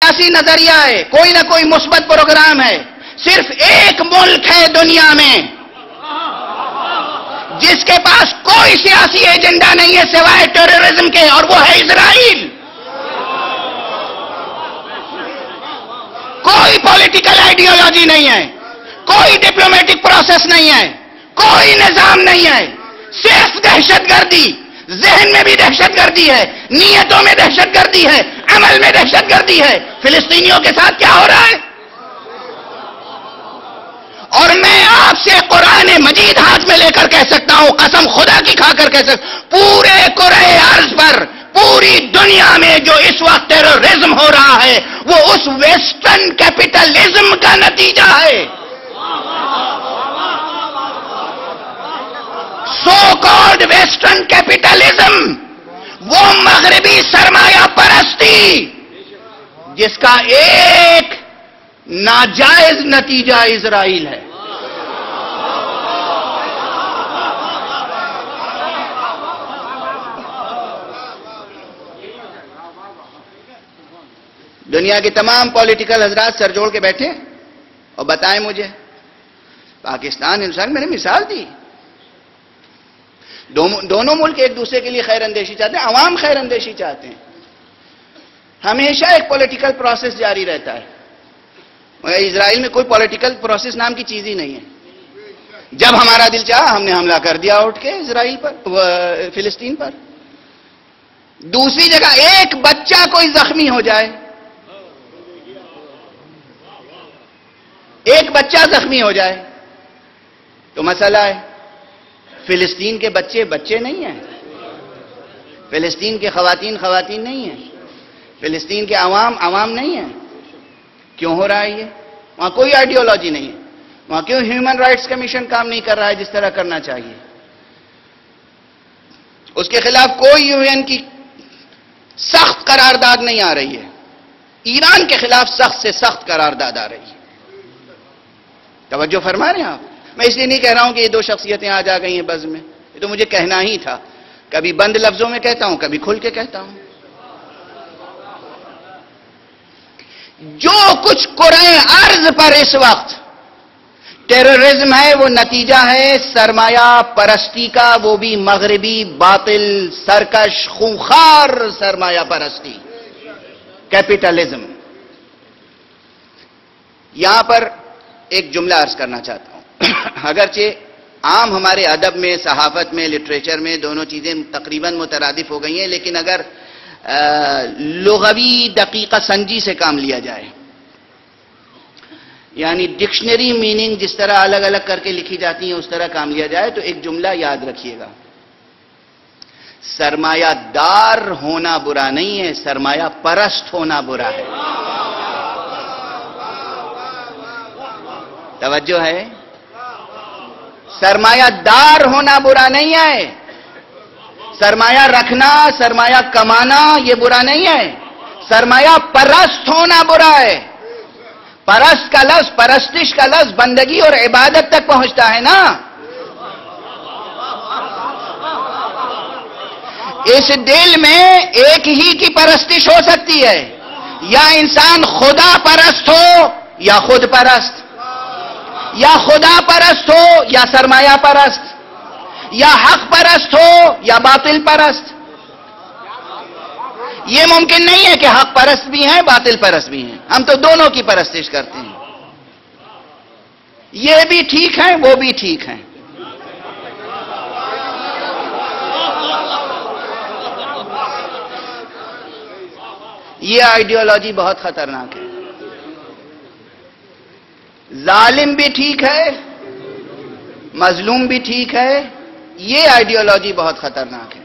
سیاسی نظریہ ہے، کوئی نہ کوئی مثبت پروگرام ہے. صرف ایک ملک ہے دنیا میں جس کے پاس کوئی سیاسی ایجنڈا نہیں ہے سوائے ٹیررزم کے، اور وہ ہے اسرائیل. کوئی پولیٹیکل آئیڈیالوجی نہیں ہے، کوئی ڈپلومیٹک پروسیس نہیں ہے، کوئی نظام نہیں ہے، صرف دہشت گردی. ذہن میں بھی دہشت گردی ہے، نیتوں میں دہشت گردی ہے، عمل میں دہشت گردی ہے. فلسطینیوں کے ساتھ کیا ہو رہا ہے؟ اور میں آپ سے قرآن مجید ہاتھ میں لے کر کہہ سکتا ہوں، قسم خدا کی کھا کر کہہ سکتا ہوں، پورے کرۂ ارض پر، پوری دنیا میں جو اس وقت ٹیررزم ہو رہا ہے وہ اس ویسٹرن کیپٹلزم کا نتیجہ ہے. سو کالڈ ویسٹرن کیپٹلزم، وہ مغربی سرمایہ پرستی جس کا ایک ناجائز نتیجہ اسرائیل ہے. دنیا کے تمام پولیٹیکل حضرات سر جوڑ کے بیٹھے اور بتائیں مجھے، پاکستان ہندوستان میں نے مثال دی، دونوں ملک ایک دوسرے کے لیے خیر اندیشی چاہتے ہیں، عوام خیر اندیشی چاہتے ہیں. ہمیشہ ایک پولیٹیکل پروسیس جاری رہتا ہے. اسرائیل میں کوئی پولیٹیکل پروسیس نام کی چیز ہی نہیں ہے. جب ہمارا دل چاہا ہم نے حملہ کر دیا اٹھ کے اسرائیل پر، فلسطین پر. دوسری جگہ ایک بچہ کوئی زخمی ہو جائے، ایک بچہ زخمی ہو جائے تو مسئلہ ہے. فلسطین کے بچے بچے نہیں ہیں، فلسطین کے خواتین خواتین نہیں ہیں، فلسطین کے عوام عوام نہیں ہیں. کیوں ہو رہا ہے یہ؟ وہاں کوئی آئیڈیالوجی نہیں ہے. وہاں کیوں ہیومن رائٹس کمیشن کام نہیں کر رہا ہے جس طرح کرنا چاہیے؟ اس کے خلاف کوئی یو این کی سخت قرارداد نہیں آ رہی ہے. ایران کے خلاف سخت سے سخت قرارداد آ رہی ہے. توجہ فرما رہے ہیں آپ؟ میں اس لیے نہیں کہہ رہا ہوں کہ یہ دو شخصیتیں آج آ گئی ہیں بز میں، یہ تو مجھے کہنا ہی تھا. کبھی بند لفظوں میں کہتا ہوں، کبھی کھل کے کہتا ہوں. جو کچھ کرۂ ارض پر اس وقت ٹیررزم ہے وہ نتیجہ ہے سرمایہ پرستی کا، وہ بھی مغربی باطل سرکش خونخوار سرمایہ پرستی، کیپٹلزم. یہاں پر ایک جملہ عرض کرنا چاہتا ہوں. اگرچہ عام ہمارے ادب میں، صحافت میں، لٹریچر میں دونوں چیزیں تقریباً مترادف ہو گئی ہیں، لیکن اگر لغوی دقیقہ سنجی سے کام لیا جائے، یعنی ڈکشنری میننگ جس طرح الگ الگ کر کے لکھی جاتی ہیں اس طرح کام لیا جائے، تو ایک جملہ یاد رکھیے گا: سرمایہ دار ہونا برا نہیں ہے، سرمایہ پرست ہونا برا ہے. توجہ ہے؟ سرمایہ دار ہونا برا نہیں ہے، سرمایہ رکھنا، سرمایہ کمانا یہ برا نہیں ہے، سرمایہ پرست ہونا برا ہے. پرست کا لفظ، پرستش کا لفظ بندگی اور عبادت تک پہنچتا ہے نا. اس دل میں ایک ہی کی پرستش ہو سکتی ہے، یا انسان خدا پرست ہو یا خود پرست، یا خدا پرست ہو یا سرمایہ پرست، یا حق پرست ہو یا باطل پرست. یہ ممکن نہیں ہے کہ حق پرست بھی ہیں باطل پرست بھی ہیں. ہم تو دونوں کی پرستش کرتے ہیں. یہ بھی ٹھیک ہیں وہ بھی ٹھیک ہیں. یہ آئیڈیالوجی بہت خطرناک ہے. ظالم بھی ٹھیک ہے، مظلوم بھی ٹھیک ہے. یہ آئیڈیالوجی بہت خطرناک ہے.